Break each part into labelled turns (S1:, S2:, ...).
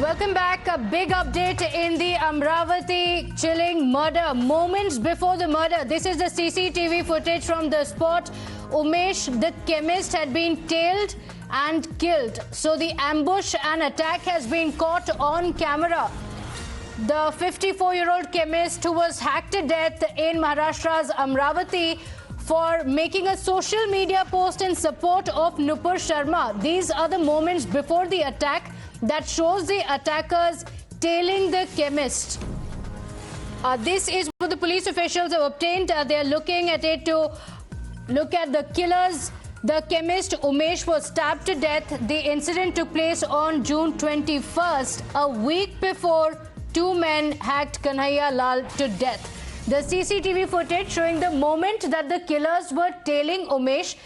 S1: Welcome back. A big update in the Amravati chilling murder. Moments before the murder. This is the CCTV footage from the spot. Umesh, the chemist, had been tailed and killed. So the ambush and attack has been caught on camera. The 54-year-old chemist who was hacked to death in Maharashtra's Amravati for making a social media post in support of Nupur Sharma. These are the moments before the attack that shows the attackers tailing the chemist. This is what the police officials have obtained. They are looking at it to look at the killers. The chemist Umesh was stabbed to death. The incident took place on June 21st, a week before two men hacked Kanhaiya Lal to death. The CCTV footage showing the moment that the killers were tailing Umesh.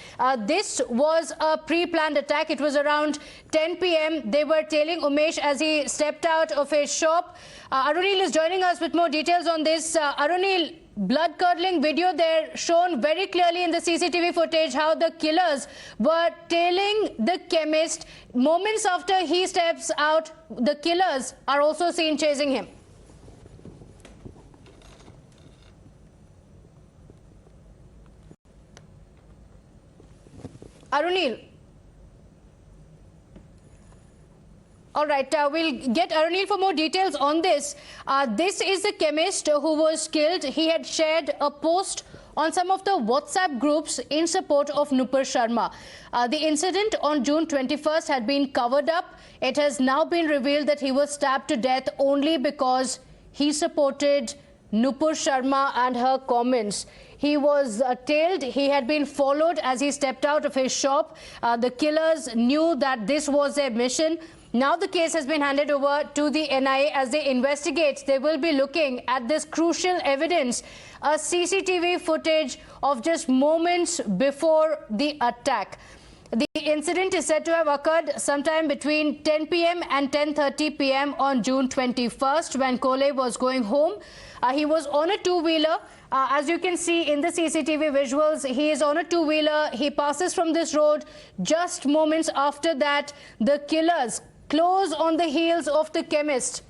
S1: This was a pre-planned attack. It was around 10 p.m. They were tailing Umesh as he stepped out of his shop. Arunil is joining us with more details on this. Arunil, blood-curdling video there shown very clearly in the CCTV footage how the killers were tailing the chemist. Moments after he steps out, the killers are also seen chasing him. Arunil. All right, we'll get Arunil for more details on this. This is the chemist who was killed. He had shared a post on some of the WhatsApp groups in support of Nupur Sharma. The incident on June 21st had been covered up. It has now been revealed that he was stabbed to death only because he supported Nupur Sharma and her comments. He was tailed. He had been followed as he stepped out of his shop. The killers knew that this was their mission. Now the case has been handed over to the NIA as they investigate. They will be looking at this crucial evidence, a CCTV footage of just moments before the attack. The incident is said to have occurred sometime between 10 p.m. and 10:30 p.m. on June 21st when Kole was going home. He was on a two-wheeler. As you can see in the CCTV visuals, he is on a two-wheeler. He passes from this road. Just moments after that, the killers close on the heels of the chemist.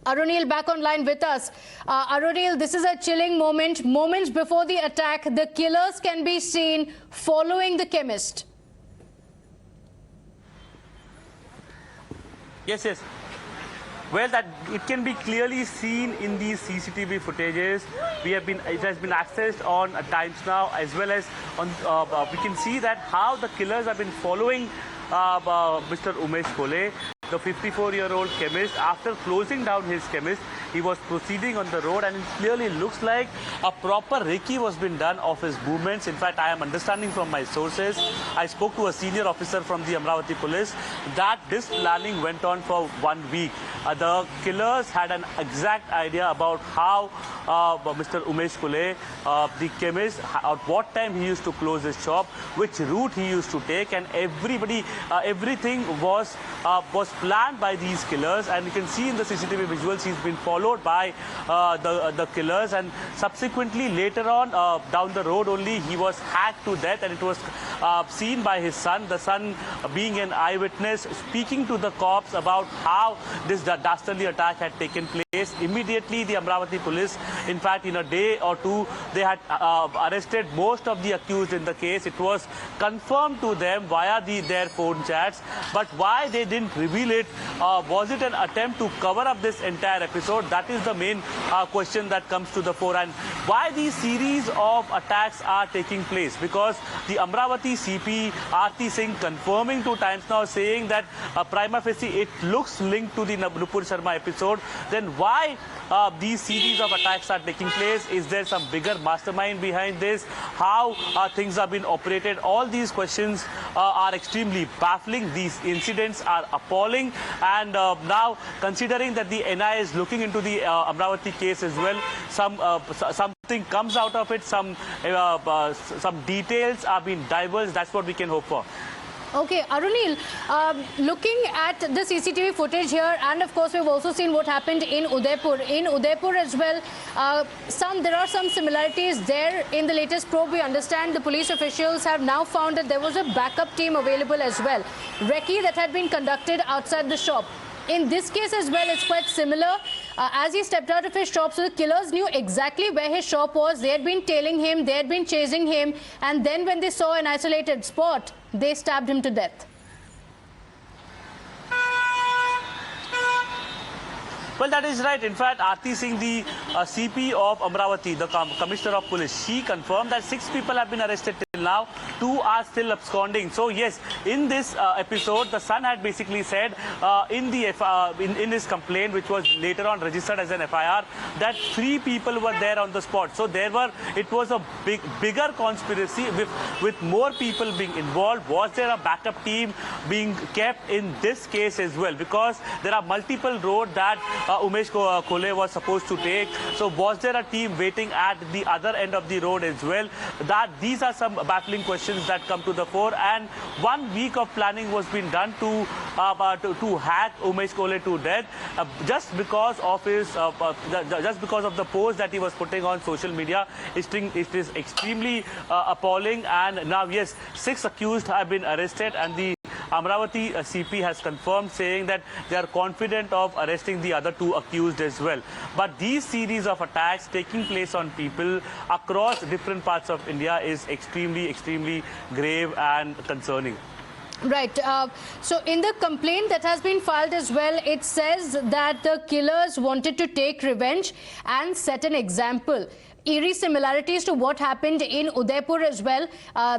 S1: Arunil back online with us. Arunil, this is a chilling moment. Moments before the attack, the killers can be seen following the chemist.
S2: Yes. Well, that it can be clearly seen in these CCTV footages. It has been accessed on Times Now as well as on. We can see that how the killers have been following Mr. Umesh Kole, the 54-year-old chemist. After closing down his chemist, he was proceeding on the road, and it clearly looks like a proper recce was been done of his movements. In fact, I am understanding from my sources, I spoke to a senior officer from the Amravati police, that this planning went on for 1 week. The killers had an exact idea about how Mr. Umesh Kole, the chemist, at what time he used to close his shop, which route he used to take, and everything was planned by these killers. And you can see in the CCTV visuals he's been followed by the killers, and subsequently later on down the road only he was hacked to death, and it was seen by his son, the son being an eyewitness, speaking to the cops about how this dastardly attack had taken place. Immediately the Amravati police, in fact in a day or two, they had arrested most of the accused in the case. It was confirmed to them via their phone chats, but why they didn't reveal it, was it an attempt to cover up this entire episode? That is the main question that comes to the fore. And why these series of attacks are taking place? Because the Amravati CP Aarti Singh confirming to Times Now, saying that prima facie it looks linked to the Nupur Sharma episode. Then why these series of attacks are taking place? Is there some bigger mastermind behind this? How things have been operated? All these questions are extremely baffling. These incidents are appalling, and now considering that the NIA is looking into the Amravati case as well, something comes out of it, some details are being divulged. That's what we can hope for.
S1: Okay, Arunil, looking at the CCTV footage here, and of course we've also seen what happened in Udaipur. In Udaipur as well, there are some similarities there. In the latest probe, we understand the police officials have now found that there was a backup team available as well. Recce that had been conducted outside the shop. in this case as well, it's quite similar. As he stepped out of his shop, so the killers knew exactly where his shop was. They had been tailing him, they had been chasing him, and then when they saw an isolated spot, they stabbed him to death.
S2: Well, that is right. In fact, Aarti Singh, the CP of Amravati, the Commissioner of Police, she confirmed that 6 people have been arrested till now. 2 are still absconding. So yes, in this episode, the Sun had basically said in his complaint, which was later on registered as an FIR, that 3 people were there on the spot. So it was a bigger conspiracy with more people being involved. Was there a backup team being kept in this case as well? Because there are multiple roads that Umesh Kole was supposed to take. So was there a team waiting at the other end of the road as well? These are some baffling questions that come to the fore. And 1 week of planning was being done to hack Umesh Kole to death, just because of the post that he was putting on social media. It is extremely appalling. And now yes, 6 accused have been arrested, and the Amravati CP has confirmed, saying that they are confident of arresting the other 2 accused as well. But these series of attacks taking place on people across different parts of India is extremely, extremely grave and concerning.
S1: Right. So in the complaint that has been filed as well, it says that the killers wanted to take revenge and set an example. Eerie similarities to what happened in Udaipur as well.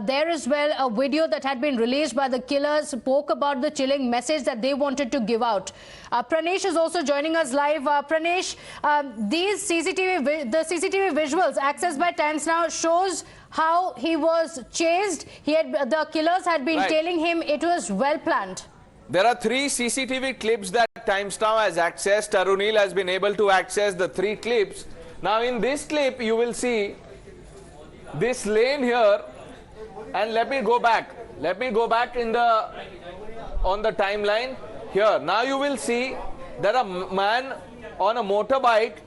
S1: There as well, a video that had been released by the killers spoke about the chilling message that they wanted to give out. Pranesh is also joining us live. Pranesh, the CCTV visuals accessed by Times Now shows how he was chased. The killers had been tailing him. It was well planned.
S3: There are 3 CCTV clips that Times Now has accessed. Arunil has been able to access the 3 clips. Now in this clip you will see this lane here, and let me go back on the timeline here. Now you will see that a man on a motorbike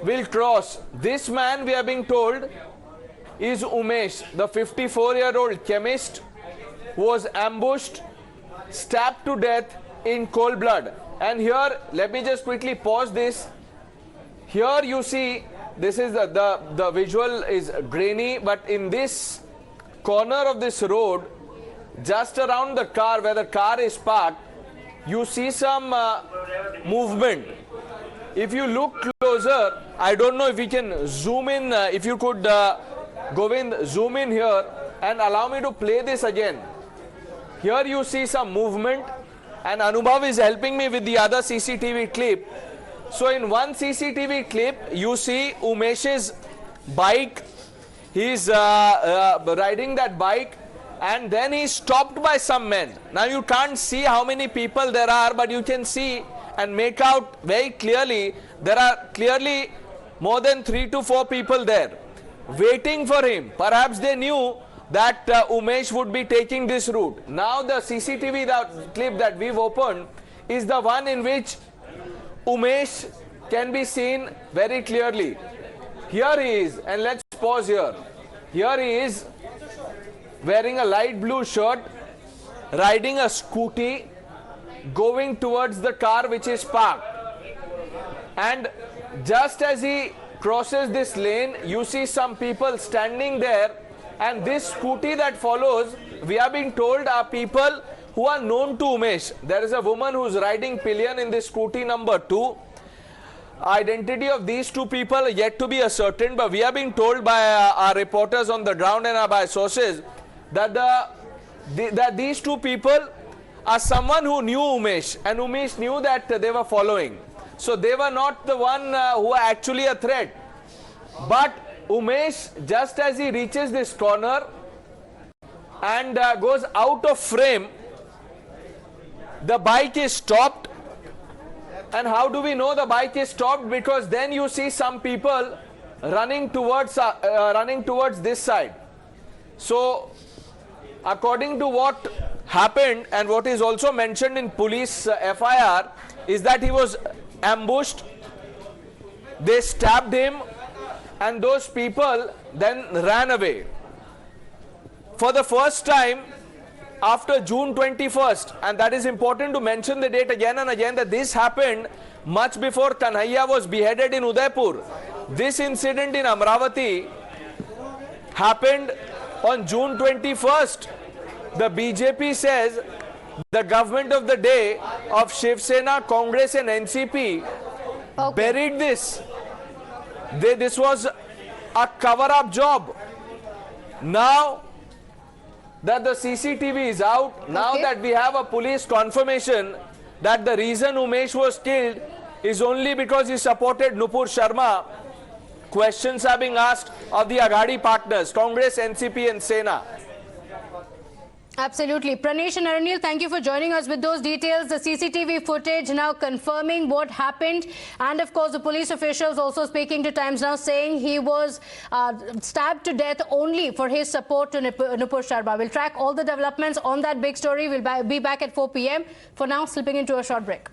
S3: will cross. This man, we are being told, is Umesh, the 54-year-old chemist who was ambushed, stabbed to death in cold blood. And here, let me just quickly pause this. Here you see, this is the visual is grainy, but in this corner of this road, just around the car where the car is parked, you see some movement. If you look closer, I don't know if we can zoom in, if you could, Govind, zoom in here and allow me to play this again. Here you see some movement, and Anubhav is helping me with the other CCTV clip. So in one CCTV clip, you see Umesh's bike. He's riding that bike, and then he's stopped by some men. Now you can't see how many people there are, but you can see and make out very clearly there are clearly more than 3 to 4 people there waiting for him. Perhaps they knew that Umesh would be taking this route. Now the CCTV clip that we've opened is the one in which Umesh can be seen very clearly. Here he is, and let's pause here. Here he is wearing a light blue shirt, riding a scooty, going towards the car which is parked. And just as he crosses this lane, you see some people standing there, and this scooty that follows, we are being told, are people who are known to Umesh. There is a woman who is riding pillion in this scooty number 2. Identity of these 2 people are yet to be ascertained, but we are being told by our reporters on the ground and by sources that that these 2 people are someone who knew Umesh, and Umesh knew that they were following. So they were not the one who were actually a threat. But Umesh, just as he reaches this corner and goes out of frame, the bike is stopped. And how do we know the bike is stopped? Because then you see some people running towards this side. So according to what happened and what is also mentioned in police FIR is that he was ambushed, they stabbed him, and those people then ran away. For the first time, after June 21st, and that is important to mention the date again and again, that this happened much before Kanhaiya was beheaded in Udaipur. This incident in Amravati happened on June 21st. The BJP says the government of the day of Shiv Sena, Congress and NCP buried this. This was a cover-up job. Now that the CCTV is out, now that we have a police confirmation that the reason Umesh was killed is only because he supported Nupur Sharma, questions are being asked of the Aghadi partners, Congress, NCP and Sena.
S1: Absolutely. Pranesh and Aranil, thank you for joining us with those details. The CCTV footage now confirming what happened. And of course, the police officials also speaking to Times Now saying he was stabbed to death only for his support to Nupur Sharma. We'll track all the developments on that big story. We'll be back at 4 p.m. For now, slipping into a short break.